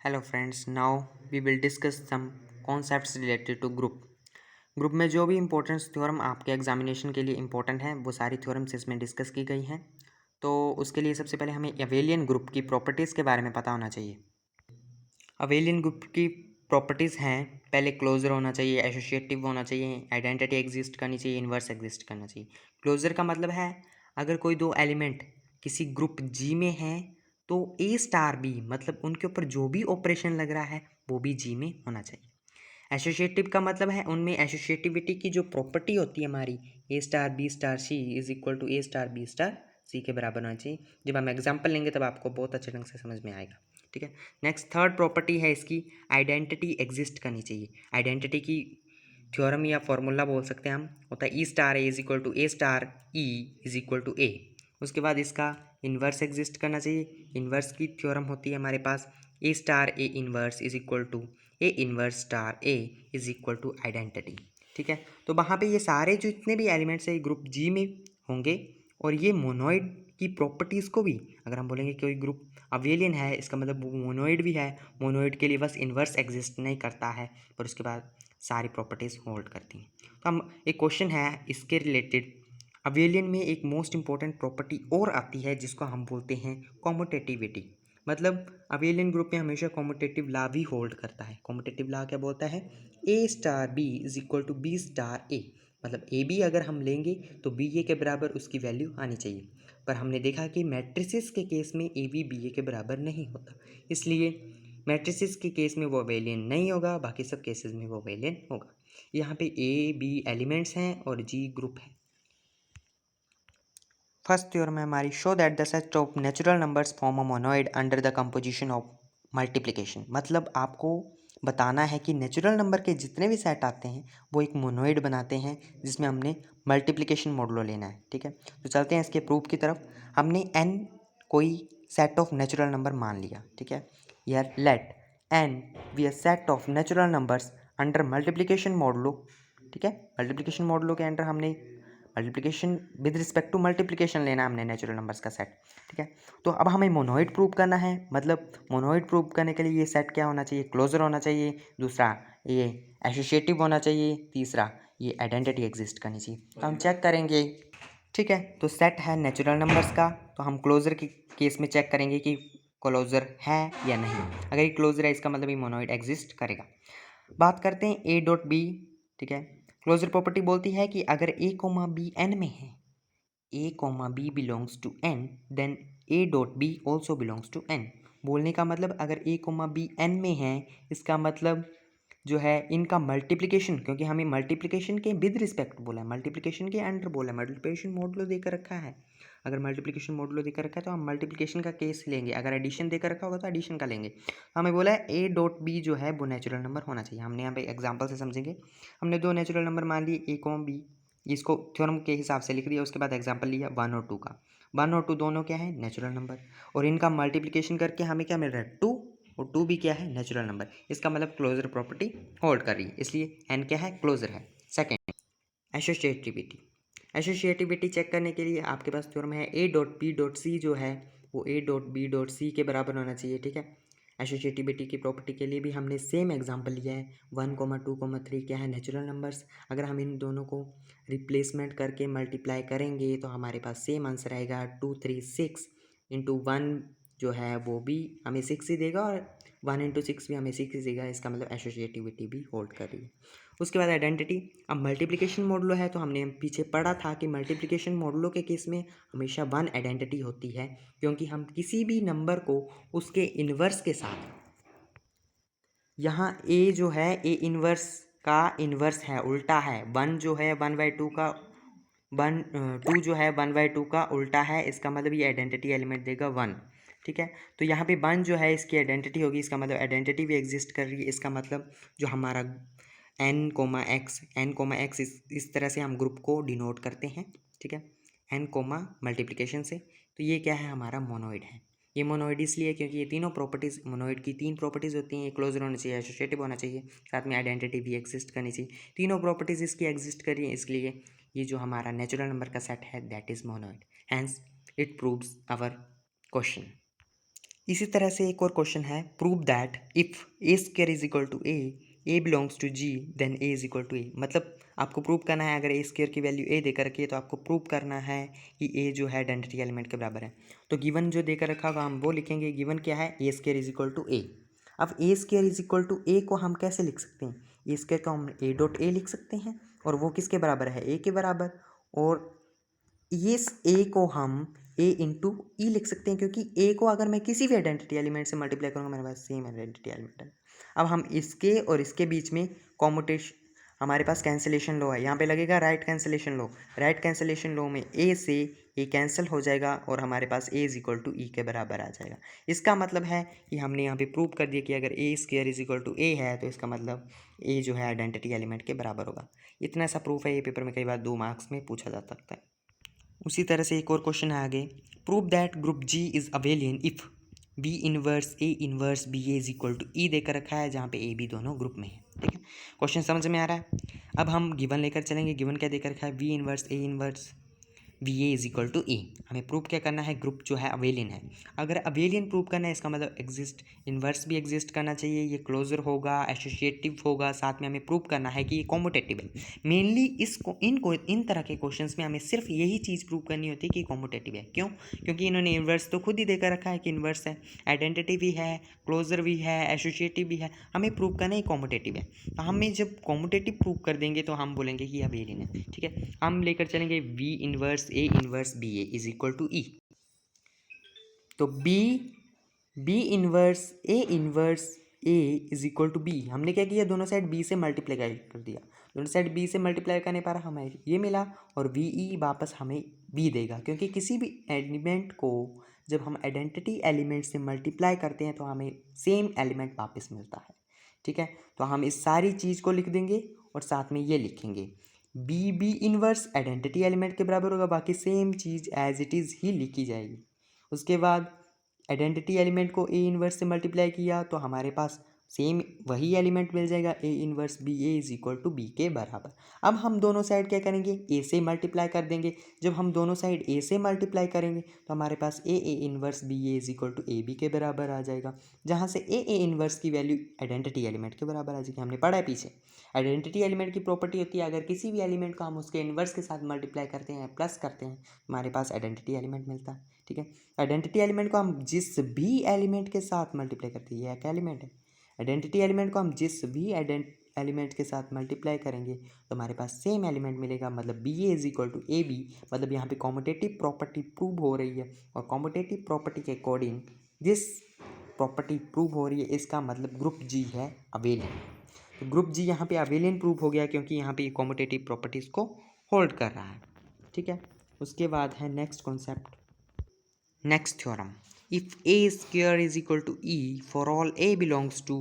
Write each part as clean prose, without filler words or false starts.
Hello friends, now we will discuss some concepts related to group. Group में जो भी importance theorem आपके examination के लिए इंपॉर्टेंट हैं वो सारी थ्योरम्स इसमें डिस्कस की गई हैं। तो उसके लिए सबसे पहले हमें अबेलियन ग्रुप की प्रॉपर्टीज़ के बारे में पता होना चाहिए। अबेलियन ग्रुप की प्रॉपर्टीज़ हैं, पहले क्लोजर होना चाहिए, एसोसिएटिव होना चाहिए, आइडेंटिटी एग्जिस्ट करनी चाहिए, इन्वर्स एग्जिस्ट करना चाहिए। क्लोजर का मतलब है अगर कोई दो एलिमेंट किसी ग्रुप जी में हैं तो ए स्टार बी मतलब उनके ऊपर जो भी ऑपरेशन लग रहा है वो भी जी में होना चाहिए। एसोसिएटिव का मतलब है उनमें एसोसिएटिविटी की जो प्रॉपर्टी होती है हमारी A star B star C is equal to A star B star C के बराबर होना चाहिए। जब हम एग्जाम्पल लेंगे तब आपको बहुत अच्छे ढंग से समझ में आएगा। ठीक है, नेक्स्ट थर्ड प्रॉपर्टी है इसकी, आइडेंटिटी एग्जिस्ट करनी चाहिए। आइडेंटिटी की थ्योरम या फॉर्मूला बोल सकते हैं हम, होता है E star A is equal to A star E is equal to A. उसके बाद इसका इन्वर्स एग्जिस्ट करना चाहिए। इन्वर्स की थ्योरम होती है हमारे पास A star A inverse is equal to A inverse star A is equal to identity. ठीक है, तो वहाँ पे ये सारे जो इतने भी एलिमेंट्स है ग्रुप जी में होंगे और ये मोनोइड की प्रॉपर्टीज़ को भी, अगर हम बोलेंगे कोई ग्रुप अबेलियन है इसका मतलब वो मोनोइड भी है। मोनोइड के लिए बस इन्वर्स एग्जिस्ट नहीं करता है पर उसके बाद सारी प्रॉपर्टीज़ होल्ड करती हैं। तो हम एक क्वेश्चन है इसके रिलेटेड, अबेलियन में एक मोस्ट इंपॉर्टेंट प्रॉपर्टी और आती है जिसको हम बोलते हैं कॉम्यूटेटिविटी। मतलब अबेलियन ग्रुप में हमेशा कॉम्यूटेटिव लॉ भी होल्ड करता है। कॉम्यूटेटिव लॉ क्या बोलता है, A star B is equal to B star A. मतलब ए बी अगर हम लेंगे तो बी ए के बराबर उसकी वैल्यू आनी चाहिए। पर हमने देखा कि मैट्रिसेस के केस में ए बी ए के बराबर नहीं होता, इसलिए मैट्रिसेस के केस में वो अबेलियन नहीं होगा, बाकी सब केसेस में वो अबेलियन होगा। यहाँ पे ए बी एलिमेंट्स हैं और जी ग्रुप है। फर्स्ट थ्योरम है हमारी, show that the set of natural numbers form a monoid under the composition of multiplication. मतलब आपको बताना है कि नेचुरल नंबर के जितने भी सेट आते हैं वो एक मोनोइड बनाते हैं जिसमें हमने मल्टीप्लिकेशन मॉडुलो लेना है। ठीक है, तो चलते हैं इसके प्रूफ की तरफ। हमने एन कोई सेट ऑफ नेचुरल नंबर मान लिया। ठीक है, यार let N be a set of natural numbers under multiplication modulo. ठीक है, मल्टीप्लिकेशन मॉडुलो के अंडर हमने multiplication with respect to multiplication लेना है हमने नेचुरल नंबर्स का सेट। ठीक है, तो अब हमें मोनोइड प्रूव करना है। मतलब मोनोइड प्रूव करने के लिए ये सेट क्या होना चाहिए, क्लोजर होना चाहिए, दूसरा ये एसोसिएटिव होना चाहिए, तीसरा ये आइडेंटिटी एग्जिस्ट करनी चाहिए। तो हम चेक करेंगे। ठीक है, तो सेट है नेचुरल नंबर्स का, तो हम क्लोजर के केस में चेक करेंगे कि क्लोजर है या नहीं। अगर ये क्लोजर है इसका मतलब ये मोनोइड एग्जिस्ट करेगा। बात करते हैं ए डॉट बी। ठीक है, क्लोजर प्रॉपर्टी बोलती है कि अगर ए कोमा बी एन में है, A comma B belongs to N, then A dot B also belongs to N. बोलने का मतलब अगर ए कोमा बी एन में है इसका मतलब जो है इनका मल्टीप्लिकेशन, क्योंकि हमें मल्टीप्लिकेशन के विद रिस्पेक्ट बोला है, मल्टीप्लिकेशन के अंडर बोला है, मल्टीप्लिकेशन मॉडुलो देकर रखा है। अगर मल्टीप्लिकेशन मॉडुलो देकर रखा है तो हम मल्टीप्लिकेशन का केस लेंगे, अगर एडिशन देकर रखा होगा तो एडिशन का लेंगे। तो हमें बोला है ए डॉट बी जो है वो नेचुरल नंबर होना चाहिए। हमने यहाँ पे एग्जाम्पल से समझेंगे। हमने दो नेचुरल नंबर मान लिए ए कोमा बी, इसको थ्योरम के हिसाब से लिख दिया। उसके बाद एग्जाम्पल लिया 1 और 2 का। 1 और 2 दोनों क्या है, नेचुरल नंबर, और इनका मल्टीप्लिकेशन करके हमें क्या मिल रहा है 2, और 2 भी क्या है, नेचुरल नंबर। इसका मतलब क्लोजर प्रॉपर्टी होल्ड कर रही है, इसलिए एन क्या है, क्लोजर है। Second, associativity. एसोसिएटिविटी चेक करने के लिए आपके पास थ्योरम है a dot b dot c जो है वो a dot b dot c के बराबर होना चाहिए। ठीक है, एसोसिएटिविटी की प्रॉपर्टी के लिए भी हमने सेम एग्जांपल लिया है। 1, 2, 3 क्या है, नेचुरल नंबर्स। अगर हम इन दोनों को रिप्लेसमेंट करके मल्टीप्लाई करेंगे तो हमारे पास सेम आंसर आएगा 2, 3, 6 इंटू 1 जो है वो भी हमें 6 ही देगा, और 1 इंटू 6 भी हमें 6 ही देगा। इसका मतलब एसोसिएटिविटी भी होल्ड कर रही है। उसके बाद आइडेंटिटी। अब मल्टीप्लिकेशन मॉडुलो है तो हमने पीछे पढ़ा था कि मल्टीप्लिकेशन मॉडुलो के केस में हमेशा 1 आइडेंटिटी होती है, क्योंकि हम किसी भी नंबर को उसके इन्वर्स के साथ, यहाँ ए जो है ए इन्वर्स का इन्वर्स है, उल्टा है। 1 जो है 1/2 का 2 जो है 1/2 का उल्टा है, इसका मतलब ये आइडेंटिटी एलिमेंट देगा 1। ठीक है, तो यहाँ पे 1 जो है इसकी आइडेंटिटी होगी, इसका मतलब आइडेंटिटी भी एग्जिस्ट कर रही है। इसका मतलब जो हमारा n, इस तरह से हम ग्रुप को डिनोट करते हैं। ठीक है, n, मल्टीप्लिकेशन से, तो ये क्या है, हमारा मोनोइड है। ये मोनोइड इसलिए क्योंकि ये तीनों प्रॉपर्टीज़, मोनोइड की 3 प्रॉपर्टीज़ होती हैं, ये क्लोजर होना चाहिए, एसोसिएटिव होना चाहिए, साथ में आइडेंटिटी भी एग्जिस्ट करनी चाहिए। तीनों प्रॉपर्टीज़ इसकी एग्जिस्ट कर रही हैं, इसलिए ये जो हमारा नेचुरल नंबर का सेट है that is monoid, hence it proves our question. इसी तरह से एक और क्वेश्चन है, prove that if A square is equal to A belongs to G then A is equal to A. मतलब आपको प्रूव करना है, अगर ए स्क्वायर की वैल्यू ए देकर रखी है तो आपको प्रूव करना है कि ए जो है आइडेंटिटी एलिमेंट के बराबर है। तो गिवन जो देकर रखा होगा हम वो लिखेंगे। गिवन क्या है, ए स्क्वायर इज इक्वल टू ए। अब ए स्क्वायर इज इक्वल टू ए को हम कैसे लिख सकते हैं, ए स्क्वायर को हम ए डॉट ए लिख सकते हैं और वो किसके बराबर है, ए के बराबर। और इस ए को हम ए इंटू ई लिख सकते हैं, क्योंकि ए को अगर मैं किसी भी आइडेंटिटी एलिमेंट से मल्टीप्लाई करूँगा मेरे पास सेम आइडेंटिटी एलिमेंट है। अब हम इसके और इसके बीच में कॉम्यूटेशन, हमारे पास कैंसिलेशन लॉ है, यहाँ पे लगेगा right cancellation law. Right cancellation law में ए से ए कैंसिल हो जाएगा और हमारे पास ए इज इक्वल टू ई के बराबर आ जाएगा। इसका मतलब है कि हमने यहाँ पे प्रूव कर दिया कि अगर ए स्क्वायर इज इक्वल टू ए है तो इसका मतलब ए जो है आइडेंटिटी एलिमेंट के बराबर होगा। इतना सा प्रूफ है, ये पेपर में कई बार 2 मार्क्स में पूछा जा सकता है। उसी तरह से एक और क्वेश्चन है आगे, prove that group G is abelian if B inverse A inverse B A is equal to E देकर रखा है, जहाँ पे ए बी दोनों ग्रुप में है। ठीक है, क्वेश्चन समझ में आ रहा है। अब हम गिवन लेकर चलेंगे। गिवन क्या देकर रखा है, B inverse A inverse B A is equal to A. हमें प्रूव क्या करना है, ग्रुप जो है अवेलियन है। अगर अवेलियन प्रूव करना है इसका मतलब एग्जिस्ट, इन्वर्स भी एग्जिस्ट करना चाहिए, ये क्लोजर होगा, एसोसिएटिव होगा, साथ में हमें प्रूव करना है कि ये कॉम्यूटेटिव है। मेनली इन तरह के क्वेश्चंस में हमें सिर्फ यही चीज़ प्रूव करनी होती है कि कॉम्यूटेटिव है। क्यों? क्योंकि इन्होंने इन्वर्स तो खुद ही देकर रखा है कि इन्वर्स है, आइडेंटिटी भी है, क्लोजर भी है, एसोसिएटिव भी है। हमें प्रूव करना है कॉम्यूटेटिव है। तो हमें जब कॉम्यूटेटिव प्रूव कर देंगे तो हम बोलेंगे कि अवेलियन है। ठीक है, हम लेकर चलेंगे B inverse A inverse B A is equal to E. तो B inverse A is equal to B. हमने क्या किया, दोनों साइड बी से मल्टीप्लाई कर दिया। दोनों साइड बी से मल्टीप्लाई करने पर हमें ये मिला और वी ई वापस हमें बी देगा, क्योंकि किसी भी एलिमेंट को जब हम आइडेंटिटी एलिमेंट से मल्टीप्लाई करते हैं तो हमें सेम एलिमेंट वापस मिलता है। ठीक है, तो हम इस सारी चीज़ को लिख देंगे और साथ में ये लिखेंगे बी इनवर्स आइडेंटिटी एलिमेंट के बराबर होगा, बाकी सेम चीज़ एज इट इज़ ही लिखी जाएगी। उसके बाद आइडेंटिटी एलिमेंट को ए इनवर्स से मल्टीप्लाई किया तो हमारे पास सेम वही एलिमेंट मिल जाएगा, a inverse B A is equal to b के बराबर। अब हम दोनों साइड क्या करेंगे, ए से मल्टीप्लाई कर देंगे। जब हम दोनों साइड ए से मल्टीप्लाई करेंगे तो हमारे पास A inverse B A is equal to A B के बराबर आ जाएगा, जहाँ से ए इनवर्स की वैल्यू आइडेंटिटी एलिमेंट के बराबर आ जाएगी। हमने पढ़ा है पीछे, आइडेंटिटी एलिमेंट की प्रॉपर्टी होती है अगर किसी भी एलिमेंट को हम उसके इन्वर्स के साथ मल्टीप्लाई करते हैं, प्लस करते हैं, हमारे पास आइडेंटिटी एलिमेंट मिलता है। ठीक है, आइडेंटिटी एलिमेंट को हम जिस भी एलिमेंट के साथ मल्टीप्लाई करते हैं, ये एक एलिमेंट है। आइडेंटिटी एलिमेंट को हम जिस भी एलिमेंट के साथ मल्टीप्लाई करेंगे तो हमारे पास सेम एलिमेंट मिलेगा, मतलब b A is equal to A b. मतलब यहाँ पे कॉम्यूटेटिव प्रॉपर्टी प्रूव हो रही है और कॉम्यूटेटिव प्रॉपर्टी के अकॉर्डिंग जिस प्रॉपर्टी प्रूव हो रही है इसका मतलब ग्रुप जी है अवेलियन। तो ग्रुप जी यहाँ पे अवेलियन प्रूव हो गया क्योंकि यहाँ पे कॉम्यूटेटिव प्रॉपर्टीज को होल्ड कर रहा है। ठीक है, उसके बाद है next concept, next theorem, if A square is equal to e for all a belongs to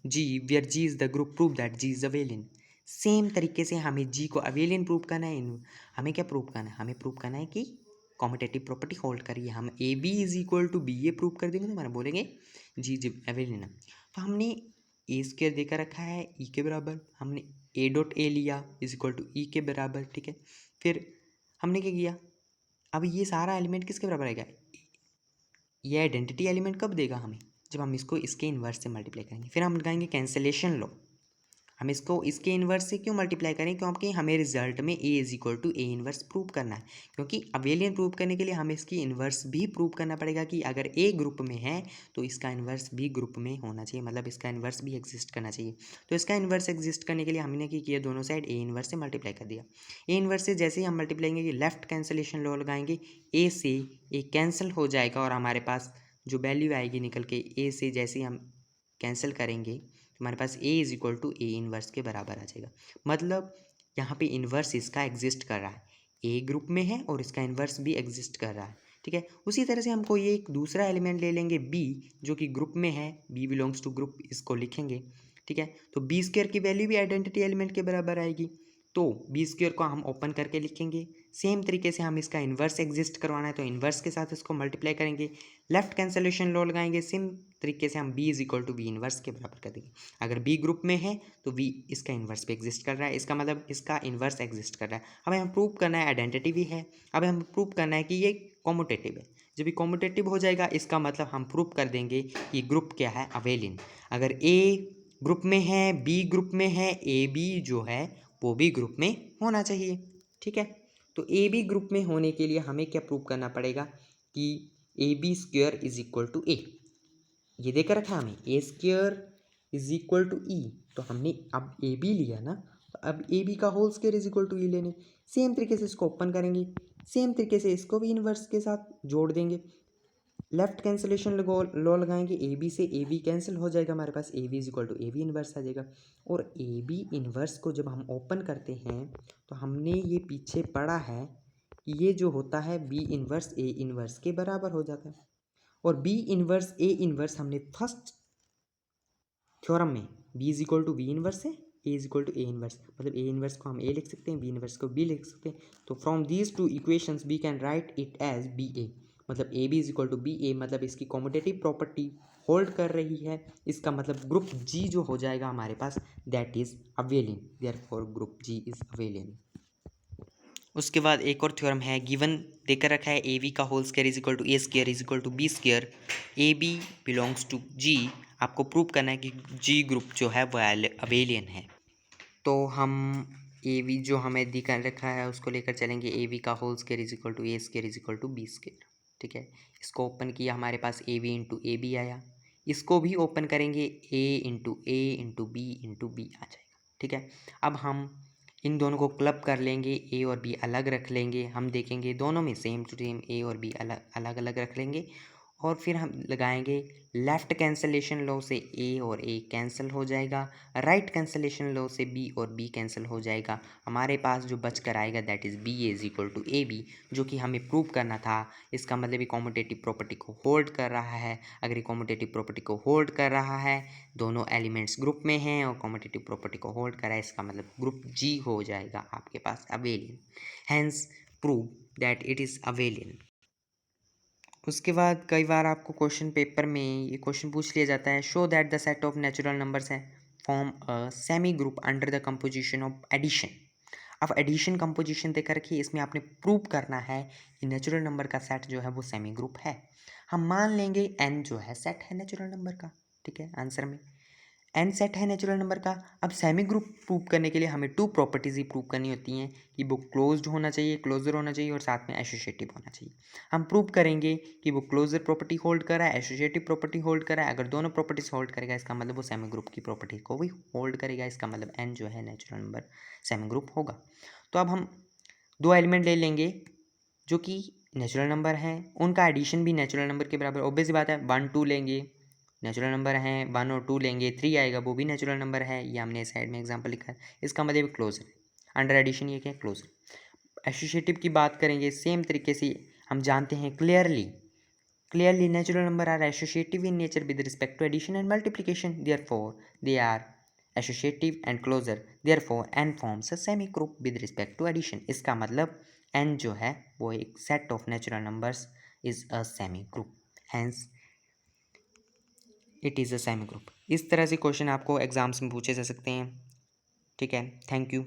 G where G is the group, prove that G is abelian. Same तरीके से हमें जी को अवेलियन प्रूव करना है। हमें क्या प्रूव करना है, हमें प्रूव करना है कि कॉम्यूटेटिव प्रॉपर्टी होल्ड करिए। हम a B is equal to B a prove कर देंगे तो हमारा बोलेंगे जी जी अवेलियन है। तो हमने ए स्क्वायर देकर रखा है ई के बराबर, हमने ए डॉट ए लिया इज इक्वल टू ई के बराबर। ठीक है, फिर हमने क्या किया, अब ये सारा एलिमेंट किसके बराबर आएगा, ये आइडेंटिटी एलिमेंट कब देगा हमें, जब हम इसको इसके इन्वर्स से मल्टीप्लाई करेंगे। फिर हम लगाएंगे कैंसिलेशन लो, हम इसको इसके इन्वर्स से क्यों मल्टीप्लाई करें, क्योंकि हमें रिजल्ट में A is equal to A inverse prove करना है। क्योंकि अवेलियन प्रूव करने के लिए हमें इसकी इन्वर्स भी प्रूव करना पड़ेगा कि अगर ए ग्रुप में है तो इसका इन्वर्स भी ग्रुप में होना चाहिए, मतलब इसका इन्वर्स भी एग्जिस्ट करना चाहिए। तो इसका इन्वर्स एग्जिस्ट करने के लिए हमने क्या किया, दोनों साइड ए इन्वर्स से मल्टीप्लाई कर दिया। ए इन्वर्स से जैसे ही हम मल्टीप्लाई करेंगे लेफ्ट कैंसिलेशन लॉ लगाएंगे, ए से ए कैंसिल हो जाएगा और हमारे पास जो वैल्यू आएगी निकल के, ए से जैसे ही हम कैंसिल करेंगे तो हमारे पास A is equal to A inverse के बराबर आ जाएगा। मतलब यहाँ पे इन्वर्स इसका एग्जिस्ट कर रहा है, ए ग्रुप में है और इसका इन्वर्स भी एग्जिस्ट कर रहा है। ठीक है, उसी तरह से हमको ये एक दूसरा एलिमेंट ले लेंगे बी, जो कि ग्रुप में है, बी बिलोंग्स टू ग्रुप, इसको लिखेंगे। ठीक है, तो बी स्क्वायर की वैल्यू भी आइडेंटिटी एलिमेंट के बराबर आएगी, तो बी स्क्वायर को हम ओपन करके लिखेंगे, सेम तरीके से हम इसका इन्वर्स एग्जिस्ट करवाना है तो इन्वर्स के साथ इसको मल्टीप्लाई करेंगे, लेफ्ट कैंसलेशन लॉ लगाएंगे, सेम तरीके से हम b is equal to v inverse के बराबर कर देंगे। अगर b ग्रुप में है तो v इसका इन्वर्स पे एग्जिस्ट कर रहा है, इसका मतलब इसका इन्वर्स एग्जिस्ट कर रहा है। हमें हम प्रूव करना है आइडेंटिटी भी है, अब हमें प्रूव करना है कि ये कॉम्यूटेटिव है। जब ये कॉम्यूटेटिव हो जाएगा इसका मतलब हम प्रूव कर देंगे कि ग्रुप क्या है, अवेलिन। अगर a ग्रुप में है, b ग्रुप में है, ए बी जो है वो भी ग्रुप में होना चाहिए। ठीक है, तो ए बी ग्रुप में होने के लिए हमें क्या प्रूव करना पड़ेगा कि A B square is equal to A. ये देकर रखा हमें A square is equal to E, तो हमने अब ए बी लिया ना, तो अब ए बी का whole square is equal to E लेने। सेम तरीके से इसको ओपन करेंगे, सेम तरीके से इसको भी इन्वर्स के साथ जोड़ देंगे, लेफ्ट कैंसिलेशन लॉ लगाएंगे, ए बी से ए बी कैंसिल हो जाएगा, हमारे पास A B is equal to A B inverse आ जाएगा। और ए बी इन्वर्स को जब हम ओपन करते हैं तो हमने ये पीछे पढ़ा है कि ये जो होता है बी इन्वर्स ए इन्वर्स के बराबर हो जाता है। और बी इन्वर्स ए इन्वर्स हमने फर्स्ट थ्योरम में B is equal to B inverse है, A is equal to A inverse, मतलब ए इन्वर्स को हम ए लिख सकते हैं, बी इन्वर्स को बी लिख सकते हैं। तो from these two equations we can write it as B A, मतलब A B is equal to B A, मतलब इसकी कॉम्यूटेटिव प्रॉपर्टी होल्ड कर रही है। इसका मतलब ग्रुप जी जो हो जाएगा हमारे पास that is abelian, therefore group G is abelian. उसके बाद एक और थ्योरम है, गिवन देकर रखा है ए बी का whole square is equal to A square is equal to B square, A B belongs to G. आपको प्रूव करना है कि जी ग्रुप जो है वो अवेलियन है। तो हम ए बी जो हमें दिखा रखा है उसको लेकर चलेंगे, ए बी का whole square is equal to A square is equal to B square. ठीक है, इसको ओपन किया, हमारे पास A B into A B आया, इसको भी ओपन करेंगे, A into B into B आ जाएगा। ठीक है, अब हम इन दोनों को क्लब कर लेंगे, ए और बी अलग रख लेंगे, हम देखेंगे दोनों में सेम टू सेम ए और बी अलग अलग रख लेंगे। और फिर हम लगाएंगे लेफ़्ट कैंसलेशन लॉ से ए और ए कैंसिल हो जाएगा, राइट कैंसलेशन लॉ से बी और बी कैंसिल हो जाएगा। हमारे पास जो बच कर आएगा that is b is equal to A b, जो कि हमें प्रूव करना था। इसका मतलब ये कॉम्यूटेटिव प्रॉपर्टी को होल्ड कर रहा है। अगर ये कॉम्यूटेटिव प्रॉपर्टी को होल्ड कर रहा है, दोनों एलिमेंट्स ग्रुप में हैं और कॉम्यूटेटिव प्रॉपर्टी को होल्ड कर रहा है, इसका मतलब ग्रुप जी हो जाएगा आपके पास abelian, hence prove that it is abelian. उसके बाद कई बार आपको क्वेश्चन पेपर में ये क्वेश्चन पूछ लिया जाता है, show that the set of natural numbers है form a semi group under the composition of addition. अब एडिशन कंपोजिशन देकर रखिए, इसमें आपने प्रूव करना है कि नेचुरल नंबर का सेट जो है वो सेमी ग्रुप है। हम मान लेंगे एन जो है सेट है नेचुरल नंबर का। ठीक है, आंसर में एन सेट है नेचुरल नंबर का। अब सेमी ग्रुप प्रूव करने के लिए हमें टू प्रॉपर्टीज़ ही प्रूव करनी होती हैं कि वो क्लोज्ड होना चाहिए, क्लोजर होना चाहिए और साथ में एसोसिएटिव होना चाहिए। हम प्रूव करेंगे कि वो क्लोजर प्रॉपर्टी होल्ड कर रहा है, एसोसिएटिव प्रॉपर्टी होल्ड कर रहा है। अगर दोनों प्रॉपर्टीज होल्ड करेगा इसका मतलब वो सेमी ग्रुप की प्रॉपर्टी को भी होल्ड करेगा, इसका मतलब एन जो है नेचुरल नंबर सेमी ग्रुप होगा। तो अब हम दो एलिमेंट ले लेंगे जो कि नेचुरल नंबर हैं, उनका एडिशन भी नेचुरल नंबर के बराबर, ऑब्वियस बात है। 1 2 लेंगे, नेचुरल नंबर हैं, 1 और 2 लेंगे, 3 आएगा, वो भी नेचुरल नंबर है। ये हमने साइड में एग्जांपल लिखा है, इसका मतलब क्लोजर। अंडर एडिशन ये क्या है, क्लोजर। एसोसिएटिव की बात करेंगे, सेम तरीके से हम जानते हैं clearly natural number are associative in nature with respect to addition and multiplication, therefore they are associative and closure, therefore N forms a semi group with respect to addition. इसका मतलब एन जो है वो एक set of natural numbers is a semi group, hence it is a semi group. इस तरह से question आपको एग्जाम्स में पूछे जा सकते हैं। ठीक है, थैंक यू।